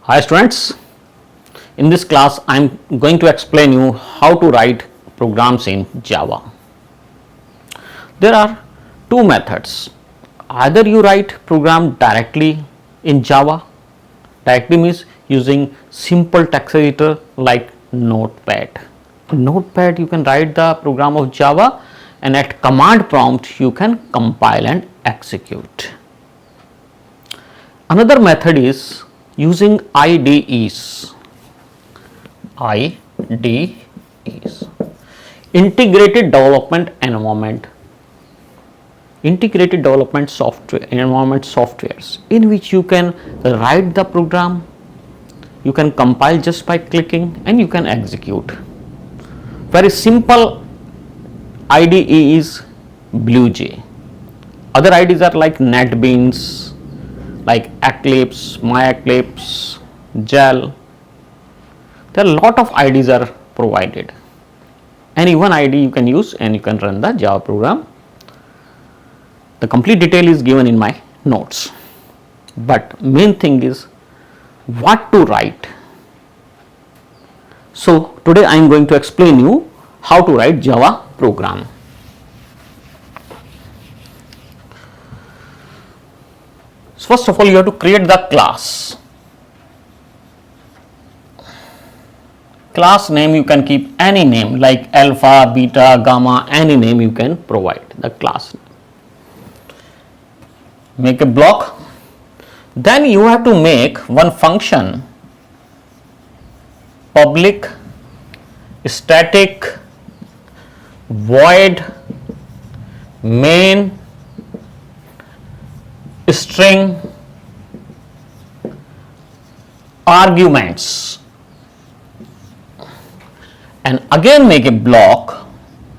Hi students, in this class I am going to explain you how to write programs in Java. There are two methods. Either you write program directly in Java, directly means using simple text editor like Notepad. In Notepad you can write the program of Java and at command prompt you can compile and execute. Another method is using IDEs. IDEs, integrated development environment, integrated development software environment softwares, in which you can write the program, you can compile just by clicking and you can execute. Very simple IDE is BlueJ. Other IDEs are like NetBeans, like Eclipse, MyEclipse, Gel. There are a lot of IDEs are provided. Any one IDE you can use and you can run the Java program. The complete detail is given in my notes. But main thing is what to write. So today I am going to explain you how to write Java program. So first of all you have to create the class. Class name you can keep any name like alpha, beta, gamma, any name you can provide the class. Make a block. Then you have to make one function, public static void main string arguments, and again make a block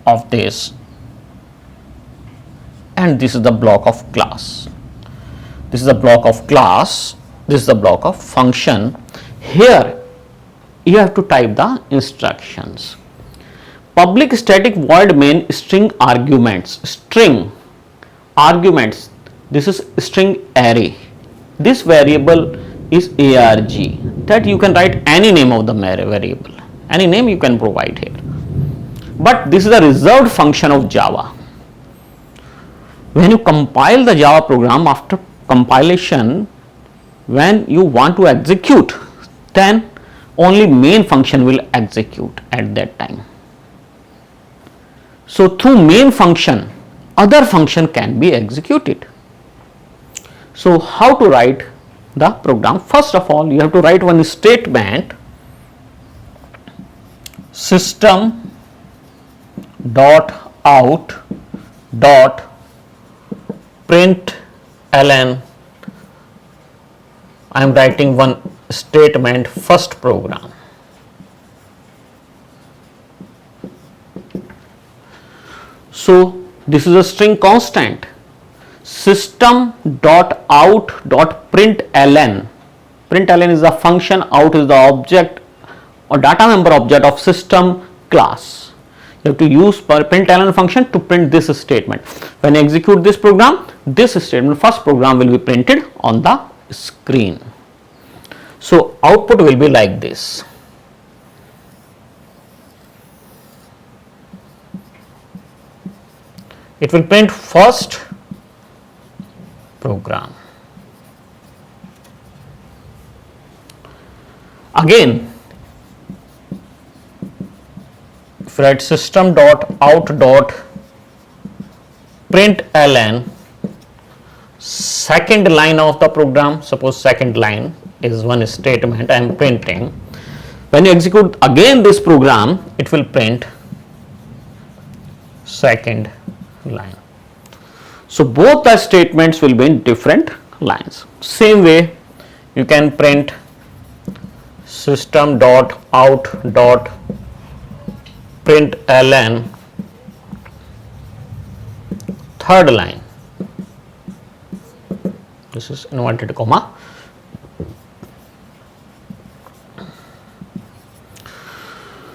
of this, and this is the block of class. This is the block of class, this is the block of function. Here you have to type the instructions. Public static void main string arguments, string arguments, this is string array. This variable is arg, that you can write any name of the variable, any name you can provide here. But this is a reserved function of Java. When you compile the Java program, after compilation, when you want to execute, then only main function will execute at that time. So through main function, other function can be executed. So how to write the program? First of all, you have to write one statement, system dot out dot println. I am writing one statement, first program. So this is a string constant, system dot out dot println. Println is the function, out is the object or data member object of system class. You have to use println function to print this statement. When you execute this program, this statement, first program, will be printed on the screen. So output will be like this. It will print first program. Again, if you write system dot out dot println, second line of the program, suppose second line is one statement I am printing. When you execute again this program, it will print second line. So both the statements will be in different lines. Same way you can print system dot out dot println third line. This is inverted comma.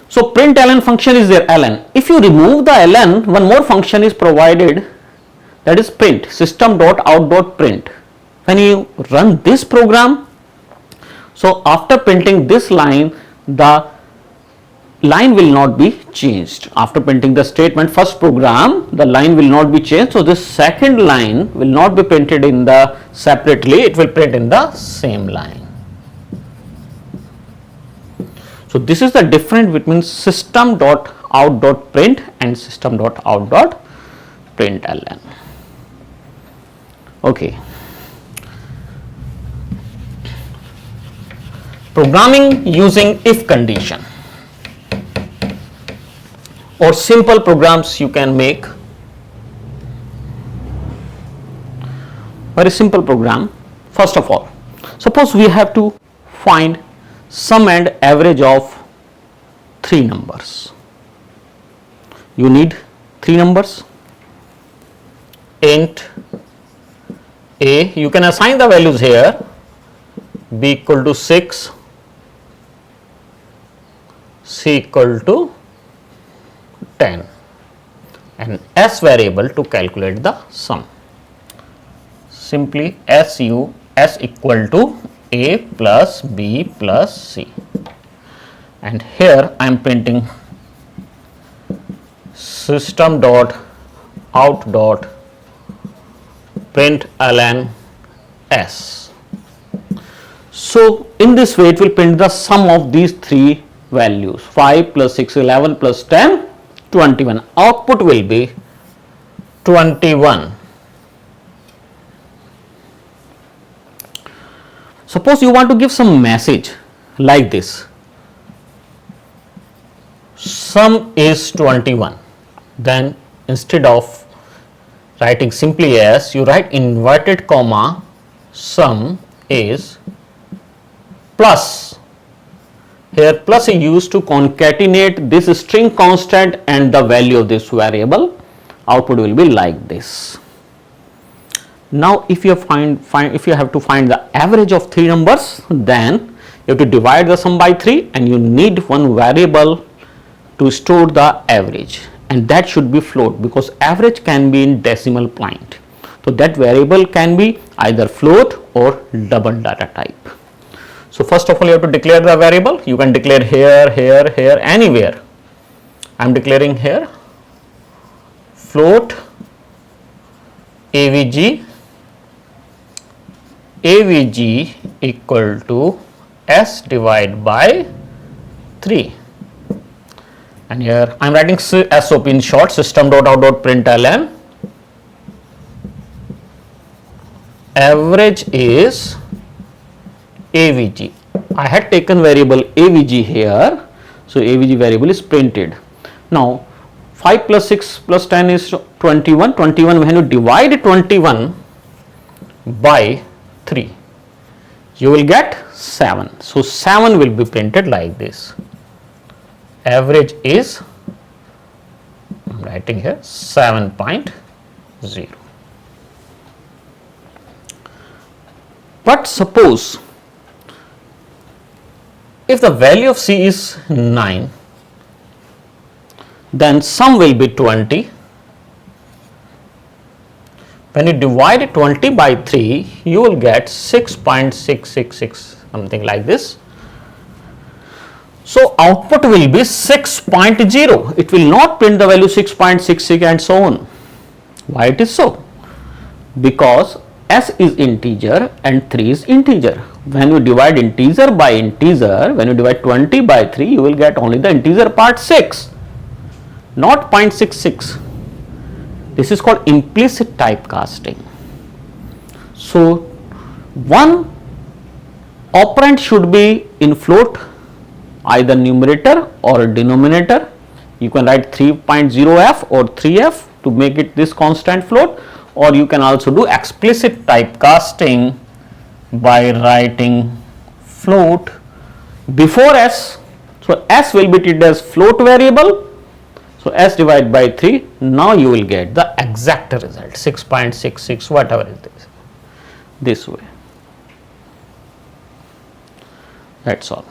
So println function is there, ln. If you remove the ln, one more function is provided, that is print, system dot out dot print. When you run this program, So after printing this line, the line will not be changed. After printing the statement first program, the line will not be changed. So this second line will not be printed in the separately, it will print in the same line. So this is the difference between system.out.print and system.out.println. Okay. Programming using if condition, or simple programs you can make. Very simple program. First of all, suppose we have to find sum and average of 3 numbers. You need 3 numbers. Int a, you can assign the values here, b equal to 6, c equal to 10, and s variable to calculate the sum. Simply s equal to a plus b plus c, and here I am printing system.out.println s. So in this way it will print the sum of these 3 values, 5 plus 6, 11 plus 10, 21. Output will be 21. Suppose you want to give some message like this, sum is 21, then instead of writing simply as, you write inverted comma, sum is plus. Here plus is used to concatenate this string constant and the value of this variable. Output will be like this. Now if you have to find the average of 3 numbers, then you have to divide the sum by 3 and you need one variable to store the average, and that should be float, because average can be in decimal point. So that variable can be either float or double data type. So first of all you have to declare the variable. You can declare here, here, here, anywhere. I am declaring here float avg equal to s divided by 3, and here I am writing SOP in short, system.out.println average is avg. I had taken variable avg here, so avg variable is printed. Now 5 plus 6 plus 10 is 21. 21, when you divide 21 by 3, you will get 7. So 7 will be printed like this. Average is, I am writing here, 7.0. But suppose if the value of c is 9, then sum will be 20. When you divide 20 by 3, you will get 6.666, something like this. So output will be 6.0. It will not print the value 6.66 and so on. Why it is so? Because s is integer and 3 is integer. When you divide integer by integer, when you divide 20 by 3, you will get only the integer part 6, not 0.66. This is called implicit typecasting. So one operand should be in float, either numerator or denominator. You can write 3.0f or 3f to make it this constant float, or you can also do explicit typecasting by writing float before s. So s will be treated as float variable. So s divided by 3, now you will get the exact result, 6.66, whatever it is, this way. That's all.